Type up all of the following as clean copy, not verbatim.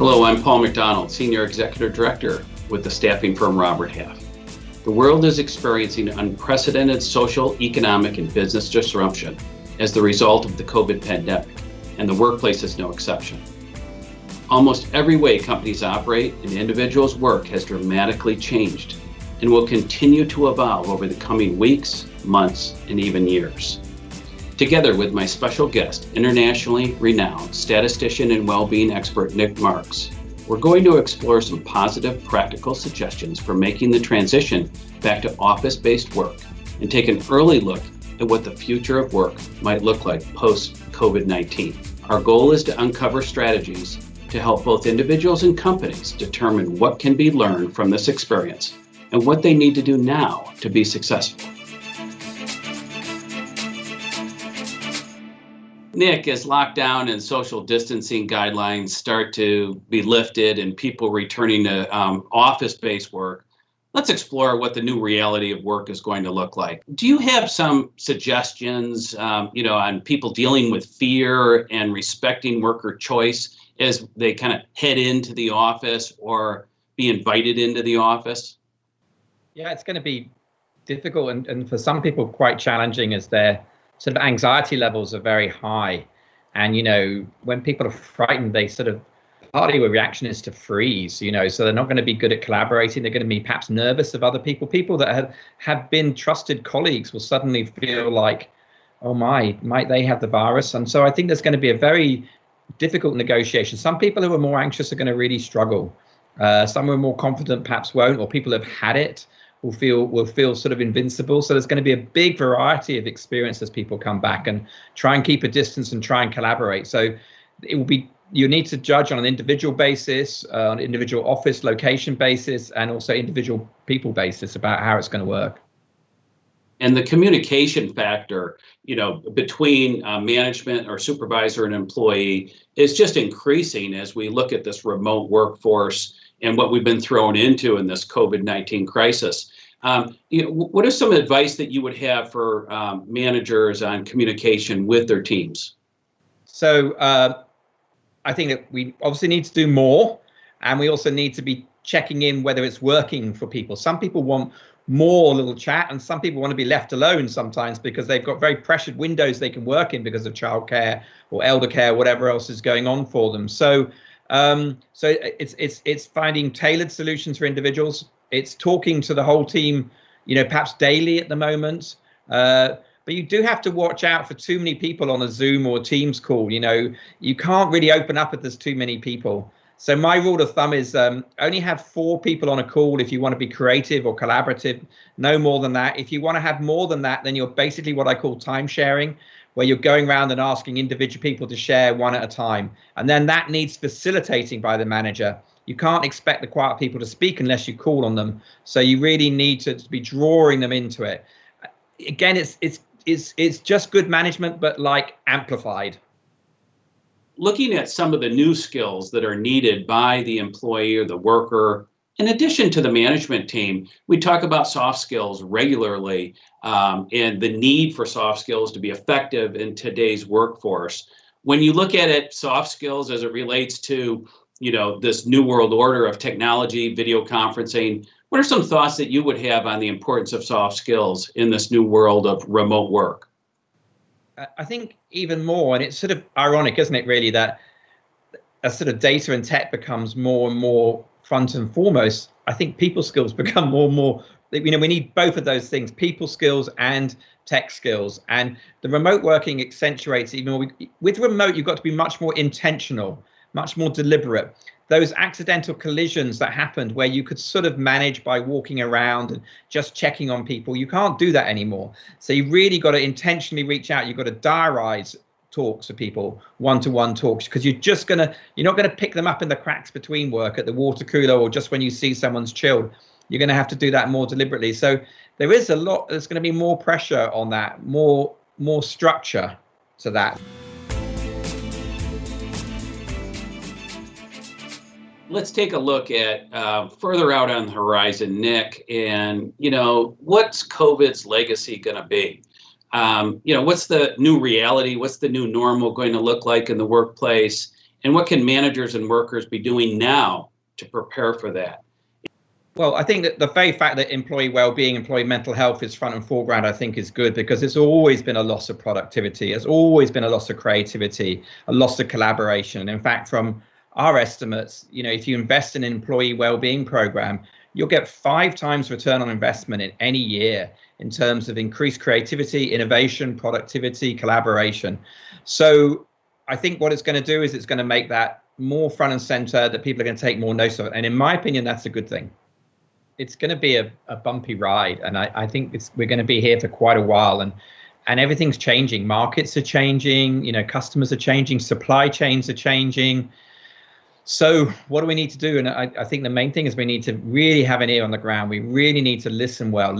Hello, I'm Paul McDonald, Senior Executive Director with the staffing firm Robert Half. The world is experiencing unprecedented social, economic, and business disruption as the result of the COVID pandemic, and the workplace is no exception. Almost every way companies operate and individuals work has dramatically changed and will continue to evolve over the coming weeks, months, and even years. Together with my special guest, internationally renowned statistician and well-being expert Nick Marks, we're going to explore some positive, practical suggestions for making the transition back to office-based work and take an early look at what the future of work might look like post-COVID-19. Our goal is to uncover strategies to help both individuals and companies determine what can be learned from this experience and what they need to do now to be successful. Nick, as lockdown and social distancing guidelines start to be lifted and people returning to office-based work, let's explore what the new reality of work is going to look like. Do you have some suggestions, on people dealing with fear and respecting worker choice as they kind of head into the office or be invited into the office? Yeah, it's going to be difficult and for some people quite challenging as their sort of anxiety levels are very high. And, when people are frightened, they partly the reaction is to freeze, so they're not going to be good at collaborating. They're going to be perhaps nervous of other people. People that have been trusted colleagues will suddenly feel like, oh might they have the virus? And so I think there's going to be a very difficult negotiation. Some people who are more anxious are going to really struggle. Some who are more confident perhaps won't, or people who have had it will feel sort of invincible. So there's going to be a big variety of experience as people come back and try and keep a distance and try and collaborate. So it will be, you need to judge on an individual basis, on individual office location basis, and also individual people basis about how it's going to work. And the communication factor, between management or supervisor and employee is just increasing as we look at this remote workforce and what we've been thrown into in this COVID-19 crisis. What is some advice that you would have for managers on communication with their teams? So I think that we obviously need to do more, and we also need to be checking in whether it's working for people. Some people want more little chat, and some people want to be left alone sometimes because they've got very pressured windows they can work in because of childcare or elder care, whatever else is going on for them. So it's finding tailored solutions for individuals. It's talking to the whole team, perhaps daily at the moment. But you do have to watch out for too many people on a Zoom or Teams call. You can't really open up if there's too many people. So my rule of thumb is only have 4 people on a call if you want to be creative or collaborative, no more than that. If you want to have more than that, then you're basically what I call time sharing, where you're going around and asking individual people to share one at a time. And then that needs facilitating by the manager. You can't expect the quiet people to speak unless you call on them. So you really need to be drawing them into it. Again, it's just good management, but like amplified. Looking at some of the new skills that are needed by the employee or the worker, in addition to the management team, we talk about soft skills regularly and the need for soft skills to be effective in today's workforce. When you look at it, soft skills as it relates to, this new world order of technology, video conferencing, what are some thoughts that you would have on the importance of soft skills in this new world of remote work? I think even more, and it's sort of ironic, isn't it, really, that as sort of data and tech becomes more and more front and foremost, I think people skills become more and more, we need both of those things, people skills and tech skills. And the remote working accentuates even more. With remote, you've got to be much more intentional, much more deliberate. Those accidental collisions that happened where you could sort of manage by walking around and just checking on people, you can't do that anymore. So you really got to intentionally reach out. You've got to diarize talks to people, one-to-one talks, because you're not going to pick them up in the cracks between work at the water cooler or just when you see someone's chilled. You're going to have to do that more deliberately. So there's going to be more pressure on that, more structure to that. Let's take a look at further out on the horizon, Nick, and, what's COVID's legacy going to be? What's the new reality? What's the new normal going to look like in the workplace? And what can managers and workers be doing now to prepare for that? Well, I think that the very fact that employee well-being, employee mental health is front and foreground, I think is good, because it's always been a loss of productivity. It's always been a loss of creativity, a loss of collaboration. In fact, from our estimates, if you invest in an employee well-being program, you'll get 5 times return on investment in any year in terms of increased creativity, innovation, productivity, collaboration. So I think what it's going to do is it's going to make that more front and center, that people are going to take more notice of it. And in my opinion, that's a good thing. It's going to be a bumpy ride, and I think we're going to be here for quite a while, and everything's changing. Markets are changing, customers are changing, supply chains are changing. So what do we need to do? And I think the main thing is we need to really have an ear on the ground. We really need to listen well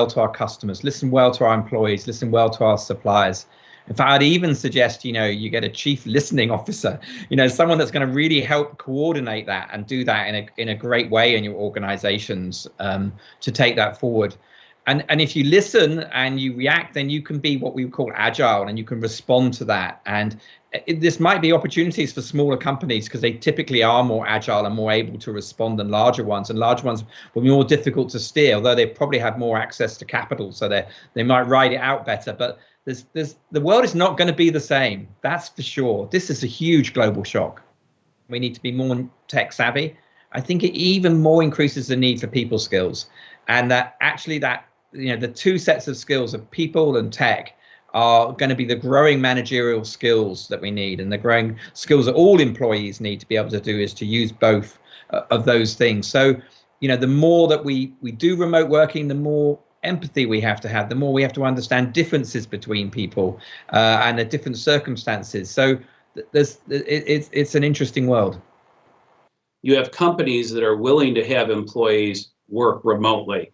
to our customers, listen well to our employees, listen well to our suppliers. In fact, I'd even suggest, you get a chief listening officer, someone that's going to really help coordinate that and do that in a great way in your organizations, to take that forward. And if you listen and you react, then you can be what we call agile, and you can respond to that. And this might be opportunities for smaller companies, because they typically are more agile and more able to respond than larger ones. And larger ones will be more difficult to steer, although they probably have more access to capital, so they might ride it out better. But the world is not going to be the same. That's for sure. This is a huge global shock. We need to be more tech savvy. I think it even more increases the need for people skills, and that actually the 2 sets of skills of people and tech are going to be the growing managerial skills that we need, and the growing skills that all employees need to be able to do is to use both of those things. So, the more that we do remote working, the more empathy we have to have, the more we have to understand differences between people and the different circumstances. So it's an interesting world. You have companies that are willing to have employees work remotely.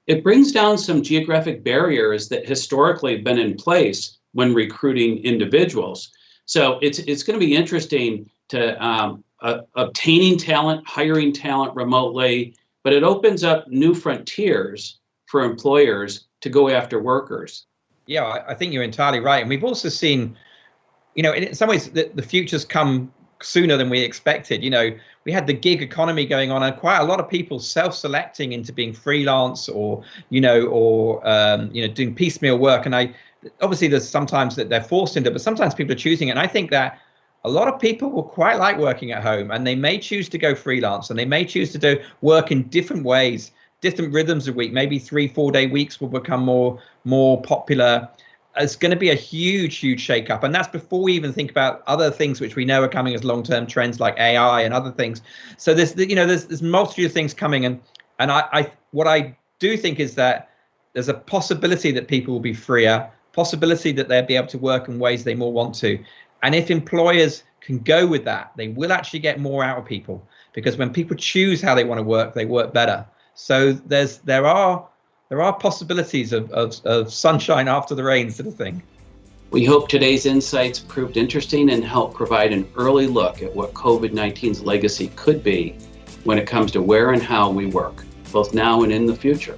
It brings down some geographic barriers that historically have been in place when recruiting individuals. So it's going to be interesting to obtaining talent, hiring talent remotely, but it opens up new frontiers for employers to go after workers. Yeah, I think you're entirely right. And we've also seen, in some ways, the future's come sooner than we expected. We had the gig economy going on, and quite a lot of people self-selecting into being freelance or doing piecemeal work. And obviously there's sometimes that they're forced into, but sometimes people are choosing it. And I think that a lot of people will quite like working at home, and they may choose to go freelance, and they may choose to do work in different ways, different rhythms a week. Maybe 3-4 day weeks will become more popular. It's going to be a huge shakeup, and that's before we even think about other things which we know are coming as long-term trends like AI and other things. So there's multitude of things coming, and what I do think is that there's a possibility that people will be freer, possibility that they'll be able to work in ways they more want to, and if employers can go with that, they will actually get more out of people, because when people choose how they want to work, they work better. So there are possibilities of sunshine after the rain, sort of thing. We hope today's insights proved interesting and helped provide an early look at what COVID-19's legacy could be when it comes to where and how we work, both now and in the future.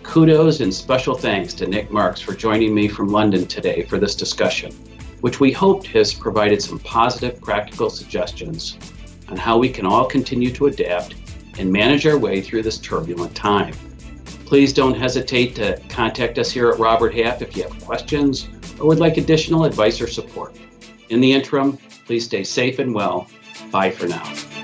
Kudos and special thanks to Nick Marks for joining me from London today for this discussion, which we hoped has provided some positive, practical suggestions on how we can all continue to adapt and manage our way through this turbulent time. Please don't hesitate to contact us here at Robert Half if you have questions or would like additional advice or support. In the interim, please stay safe and well. Bye for now.